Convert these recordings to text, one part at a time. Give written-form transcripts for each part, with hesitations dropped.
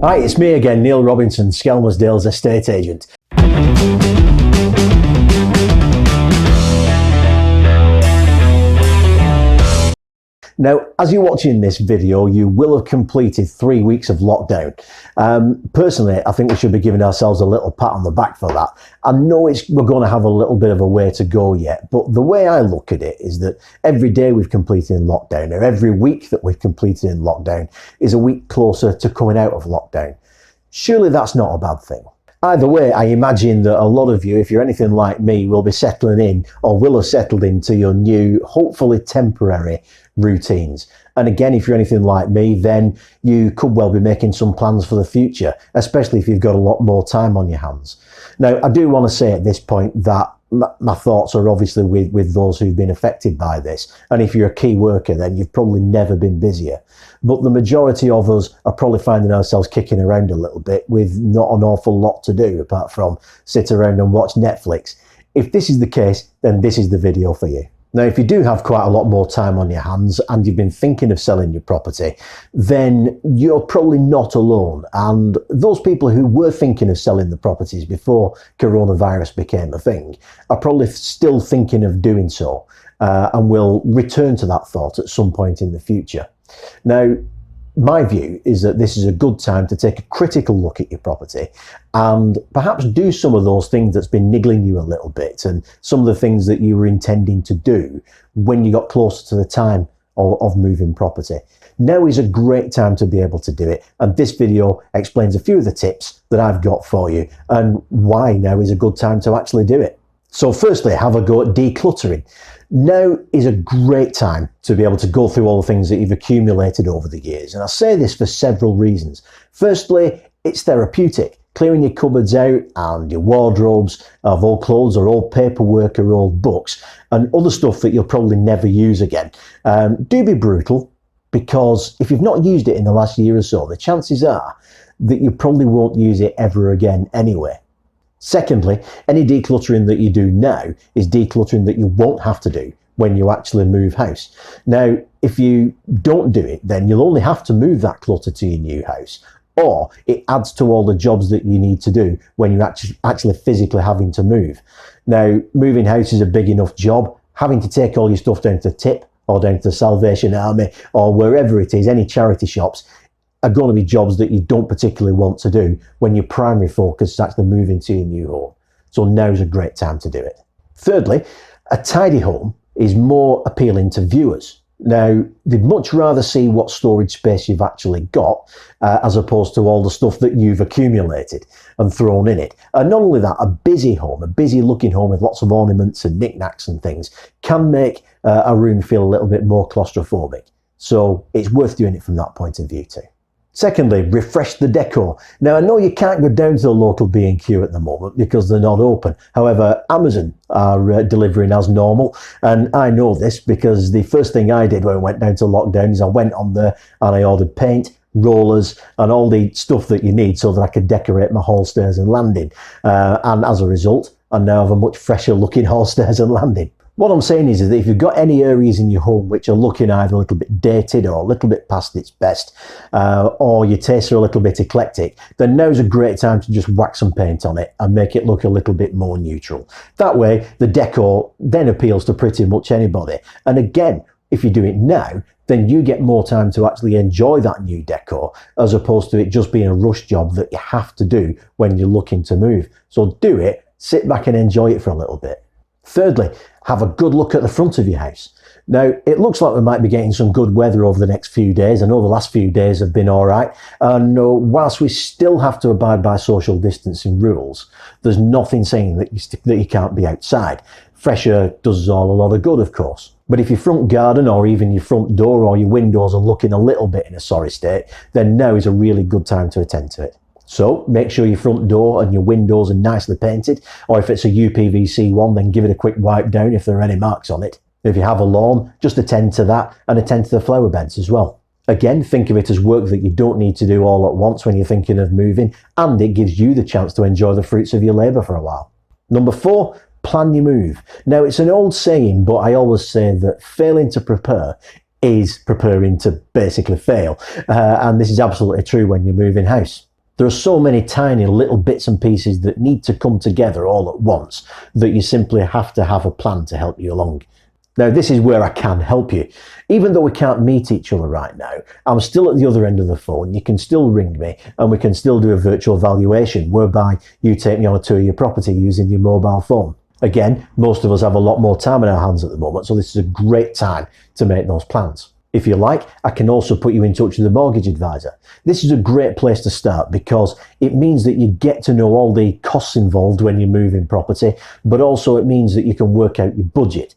Hi, it's me again, Neil Robinson, Skelmersdale's estate agent. Now, as you're watching this video, you will have completed 3 weeks of lockdown. Personally, I think we should be giving ourselves a little pat on the back for that. I know we're going to have a little bit of a way to go yet, but the way I look at it is that every day we've completed in lockdown, or every week that we've completed in lockdown, is a week closer to coming out of lockdown. Surely that's not a bad thing. Either way, I imagine that a lot of you, if you're anything like me, will be settling in or will have settled into your new, hopefully temporary routines. And again, if you're anything like me, then you could well be making some plans for the future, especially if you've got a lot more time on your hands. Now, I do want to say at this point that my thoughts are obviously with those who've been affected by this. And if you're a key worker, then you've probably never been busier. But the majority of us are probably finding ourselves kicking around a little bit with not an awful lot to do apart from sit around and watch Netflix. If this is the case, then this is the video for you. Now, if you do have quite a lot more time on your hands and you've been thinking of selling your property, then you're probably not alone. And those people who were thinking of selling the properties before coronavirus became a thing are probably still thinking of doing so, and will return to that thought at some point in the future. Now, my view is that this is a good time to take a critical look at your property and perhaps do some of those things that's been niggling you a little bit and some of the things that you were intending to do when you got closer to the time of moving property. Now is a great time to be able to do it, and this video explains a few of the tips that I've got for you and why now is a good time to actually do it. So firstly, have a go at decluttering. Now is a great time to be able to go through all the things that you've accumulated over the years. And I say this for several reasons. Firstly, it's therapeutic. Clearing your cupboards out and your wardrobes of old clothes or old paperwork or old books and other stuff that you'll probably never use again. Do be brutal, because if you've not used it in the last year or so, the chances are that you probably won't use it ever again anyway. Secondly, any decluttering that you do now is decluttering that you won't have to do when you actually move house. Now, if you don't do it, then you'll only have to move that clutter to your new house, or it adds to all the jobs that you need to do when you're actually physically having to move. Now, moving house is a big enough job. Having to take all your stuff down to the tip or down to the Salvation Army or wherever it is, any charity shops, are going to be jobs that you don't particularly want to do when your primary focus is actually moving to your new home. So now's a great time to do it. Thirdly, a tidy home is more appealing to viewers. Now, they'd much rather see what storage space you've actually got as opposed to all the stuff that you've accumulated and thrown in it. And not only that, a busy home, a busy looking home with lots of ornaments and knickknacks and things can make a room feel a little bit more claustrophobic. So it's worth doing it from that point of view too. Secondly, refresh the decor. Now, I know you can't go down to the local B&Q at the moment because they're not open. However, Amazon are delivering as normal. And I know this because the first thing I did when I went down to lockdown is I went on there and I ordered paint, rollers and all the stuff that you need so that I could decorate my hall stairs and landing. And as a result, I now have a much fresher looking hall stairs and landing. What I'm saying is that if you've got any areas in your home which are looking either a little bit dated or a little bit past its best, or your tastes are a little bit eclectic, then now's a great time to just whack some paint on it and make it look a little bit more neutral. That way, the decor then appeals to pretty much anybody. And again, if you do it now, then you get more time to actually enjoy that new decor as opposed to it just being a rush job that you have to do when you're looking to move. So do it, sit back and enjoy it for a little bit. Thirdly, have a good look at the front of your house. Now, it looks like we might be getting some good weather over the next few days. I know the last few days have been all right. And whilst we still have to abide by social distancing rules, there's nothing saying that you can't be outside. Fresh air does us all a lot of good, of course. But if your front garden or even your front door or your windows are looking a little bit in a sorry state, then now is a really good time to attend to it. So make sure your front door and your windows are nicely painted, or if it's a UPVC one, then give it a quick wipe down if there are any marks on it. If you have a lawn, just attend to that and attend to the flower beds as well. Again, think of it as work that you don't need to do all at once when you're thinking of moving, and it gives you the chance to enjoy the fruits of your labour for a while. Number 4, plan your move. Now, it's an old saying, but I always say that failing to prepare is preparing to basically fail. And this is absolutely true when you're moving house. There are so many tiny little bits and pieces that need to come together all at once that you simply have to have a plan to help you along. Now, this is where I can help you. Even though we can't meet each other right now, I'm still at the other end of the phone. You can still ring me and we can still do a virtual valuation whereby you take me on a tour of your property using your mobile phone. Again, most of us have a lot more time in our hands at the moment, so this is a great time to make those plans. If you like, I can also put you in touch with a mortgage advisor. This is a great place to start because it means that you get to know all the costs involved when you move in property, but also it means that you can work out your budget.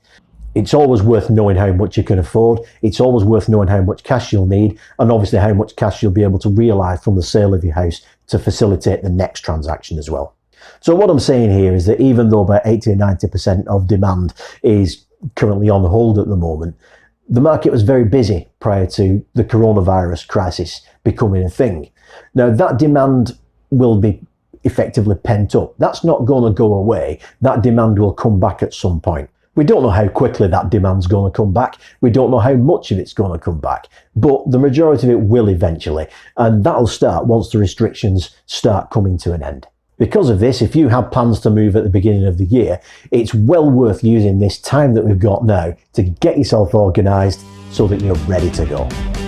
It's always worth knowing how much you can afford. It's always worth knowing how much cash you'll need and obviously how much cash you'll be able to realise from the sale of your house to facilitate the next transaction as well. So what I'm saying here is that even though about 80 or 90% of demand is currently on hold at the moment, the market was very busy prior to the coronavirus crisis becoming a thing. Now that demand will be effectively pent up. That's not going to go away. That demand will come back at some point. We don't know how quickly that demand's going to come back. We don't know how much of it's going to come back, but the majority of it will eventually, and that'll start once the restrictions start coming to an end. Because of this, if you have plans to move at the beginning of the year, it's well worth using this time that we've got now to get yourself organised so that you're ready to go.